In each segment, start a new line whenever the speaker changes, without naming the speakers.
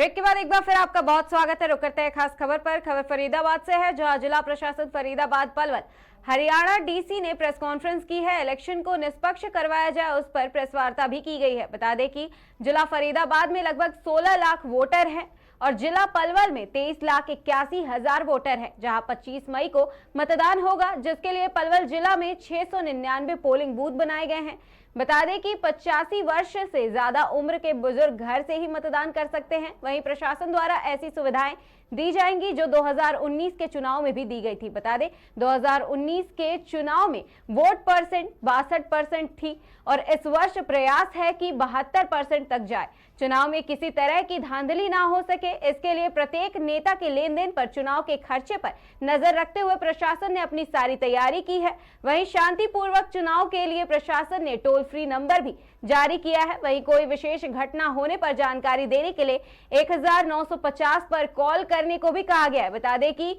Break के बाद एक बार फिर आपका बहुत स्वागत है। रुक करते हैं खास खबर पर। खबर फरीदाबाद से है, जहां जिला प्रशासन फरीदाबाद पलवल हरियाणा डीसी ने प्रेस कॉन्फ्रेंस की है। इलेक्शन को निष्पक्ष करवाया जाए, उस पर प्रेस वार्ता भी की गई है। बता दें कि जिला फरीदाबाद में लगभग 16 लाख वोटर हैं और जिला पलवल में 23,81,000 वोटर हैं, जहां 25 मई को मतदान होगा, जिसके लिए पलवल जिला में 699 पोलिंग बूथ बनाए गए हैं। बता दें कि 85 वर्ष से ज्यादा उम्र के बुजुर्ग घर से ही मतदान कर सकते हैं। वहीं प्रशासन द्वारा ऐसी सुविधाएं दी जाएंगी जो 2019 के चुनाव में भी दी गई थी। बता दें 2019 के चुनाव में वोट परसेंट 62% थी और इस वर्ष प्रयास है कि 72% तक जाए। चुनाव में किसी तरह की धांधली ना हो सके, इसके लिए प्रत्येक नेता के लेन देन पर, चुनाव के खर्चे पर नजर रखते हुए प्रशासन ने अपनी सारी तैयारी की है। वहीं शांतिपूर्वक चुनाव के लिए प्रशासन ने टोल फ्री नंबर भी जारी किया है। वहीं कोई विशेष घटना होने पर जानकारी देने के लिए 1950 पर कॉल करने को भी कहा गया है। बता दें कि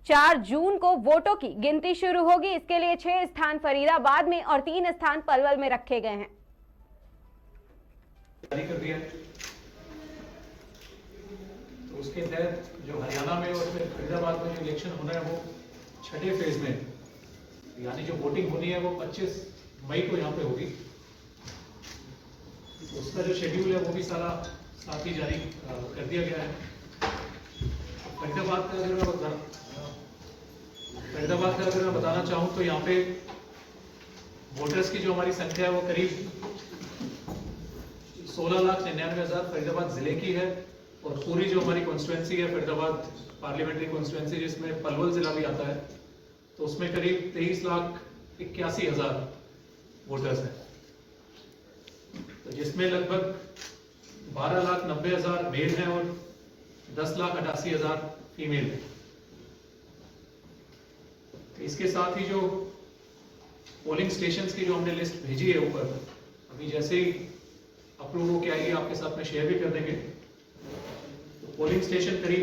4 जून को वोटों की गिनती शुरू होगी। इसके लिए 6 स्थान फरीदाबाद में और 3 स्थान पलवल में रखे गए हैं।
जारी कर दिया है, तो उसके तहत जो हरियाणा में और फिर फरीदाबाद में जो इलेक्शन होना है वो छठे फेज में, यानी जो वोटिंग होनी है वो 25 मई को यहाँ पे होगी। उसका जो शेड्यूल है वो भी सारा साथ ही जारी कर दिया गया है। फरीदाबाद का अगर मैं बताना चाहूँ तो यहाँ पे वोटर्स की जो हमारी संख्या है वो करीब 16,99,000 फरीदाबाद जिले की है और पूरी जो हमारी कॉन्स्टिट्यूएंसी है फरीदाबाद पार्लियामेंट्री कॉन्स्टिट्यूएंसी, जिसमें पलवल जिला भी आता है, तो उसमें करीब 23,81,000 वोटर्स हैं, तो जिसमें लगभग 12,90,000 मेल हैं और 10,88,000 फीमेल हैं। इसके साथ ही जो पोलिंग स्टेशंस की जो हमने लिस्ट भेजी है ऊपर, अभी जैसे ही अप्रूव होके आएगी आपके साथ में शेयर भी कर देंगे। तो पोलिंग स्टेशन करीब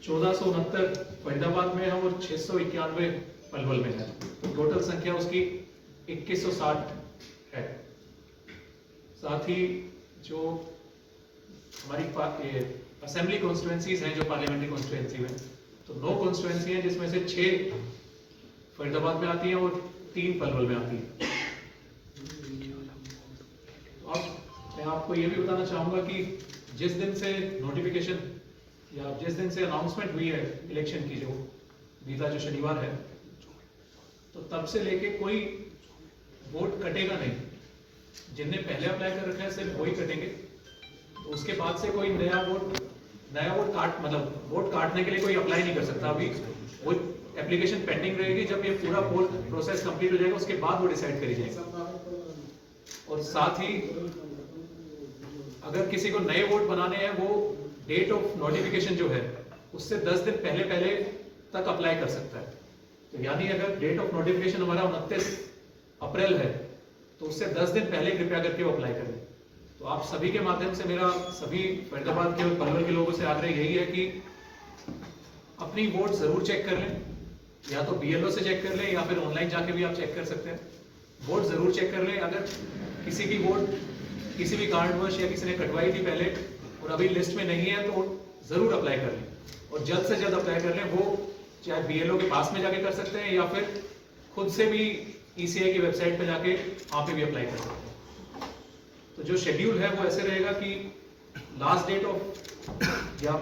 1469 फरीदाबाद में है और 691 पलवल में है, तो टोटल संख्या उसकी 2160 है। साथ ही जो हमारी असेंबली कॉन्स्टिट्यूएंसीज हैं जो पार्लियामेंट्री कॉन्स्टिट्यूएंसी में, तो 9 कॉन्स्टिट्यूएंसी हैं, जिसमें से 6 फरीदाबाद में आती हैं और 3 पलवल में आती हैं। अब मैं आपको ये भी बताना चाहूंगा कि जिस दिन से नोटिफिकेशन या जिस दिन से अनाउंसमेंट हुई है इलेक्शन की, जो बीता जो शनिवार है, तो तब से लेके कोई वोट कटेगा नहीं। जिनने पहले अप्लाई कर रखा है सिर्फ वही कटेंगे, तो उसके बाद से कोई नया वोट वोट काटने के लिए कोई अप्लाई नहीं कर सकता। अभी वो एप्लीकेशन पेंडिंग रहेगी, जब ये पूरा पोल प्रोसेस कंप्लीट हो जाएगा उसके बाद वो डिसाइड करी जाएगी। और साथ ही अगर किसी को नए वोट बनाने हैं, वो डेट ऑफ नोटिफिकेशन जो है उससे 10 दिन पहले तक अप्लाई कर सकता है। तो यानी अगर डेट ऑफ नोटिफिकेशन हमारा 29 अप्रैल है, तो उससे 10 दिन पहले कृपया करके वो अप्लाई करें। तो आप सभी के माध्यम से मेरा सभी फरीदाबाद के और पलवल के लोगों से आग्रह यही है कि अपनी वोट जरूर चेक कर लें, या तो BLO से चेक कर लें या फिर ऑनलाइन जाके भी आप चेक कर सकते हैं। वोट जरूर चेक कर लें। अगर किसी की वोट किसी भी कारणवश या किसी ने कटवाई थी पहले और अभी लिस्ट में नहीं है, तो जरूर अप्लाई कर लें और जल्द से जल्द अप्लाई कर लें। वो चाहे BLO के पास में जाके कर सकते हैं या फिर खुद से भी ECI की वेबसाइट पे जाके वहां पे भी अप्लाई कर सकते हैं। तो जो शेड्यूल है वो ऐसे रहेगा कि लास्ट डेट ऑफ या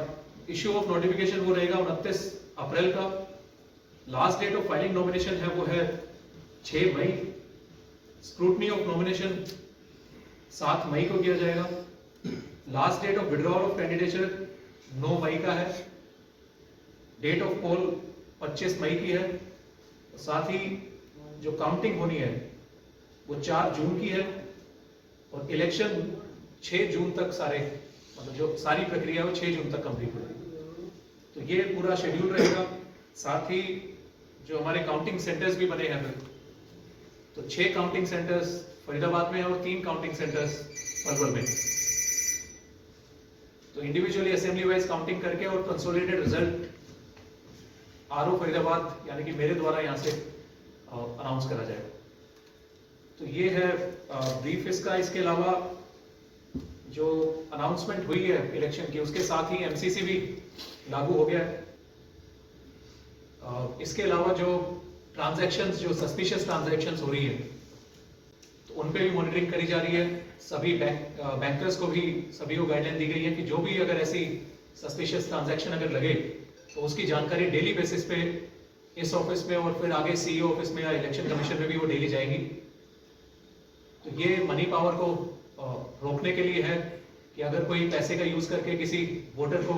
इश्यू ऑफ नोटिफिकेशन वो रहेगा 29 अप्रैल का। Last date of filing nomination है वो है 6 मई। स्क्रूटनी ऑफ नॉमिनेशन 7 मई को किया जाएगा। Last date of withdrawal of candidature 9 मई का है। डेट ऑफ पोल 25 मई की है। साथ ही जो काउंटिंग होनी है वो 4 जून की है और इलेक्शन 6 जून तक जो सारी प्रक्रिया है वो 6 जून तक कंप्लीट होगी। तो ये पूरा शेड्यूल रहेगा। साथ ही जो हमारे काउंटिंग सेंटर्स भी बने हैं फिर, तो 6 काउंटिंग सेंटर्स फरीदाबाद में और 3 काउंटिंग सेंटर्स पलवल में। तो इंडिविजुअली असेंबली वाइज काउंटिंग करके और कंसोलिडेटेड रिजल्ट RO फरीदाबाद यानी कि मेरे द्वारा यहाँ से अनाउंस करा जाएगा। तो ये है ब्रीफ इसका। इसके अलावा जो अनाउंसमेंट हुई है इलेक्शन की, उसके साथ ही एमसीसी भी लागू हो गया है। इसके अलावा जो ट्रांजैक्शंस, जो सस्पिशियस ट्रांजैक्शंस हो रही है, तो उन पे भी मॉनिटरिंग करी जा रही है। सभी बैंकर्स को भी, सभी को गाइडलाइन दी गई है कि जो भी अगर ऐसी सस्पिशियस ट्रांजैक्शन अगर लगे तो उसकी जानकारी डेली बेसिस पे इस ऑफिस में और फिर आगे सीईओ ऑफिस में या इलेक्शन कमीशन में भी वो डेली जाएंगी। तो ये मनी पावर को रोकने के लिए है कि अगर कोई पैसे का यूज करके किसी वोटर को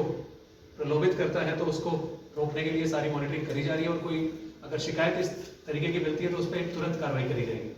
प्रलोभित करता है तो उसको रोकने के लिए सारी मॉनिटरिंग करी जा रही है, और कोई अगर शिकायत इस तरीके की मिलती है तो उस पर तुरंत कार्रवाई करी जाएगी।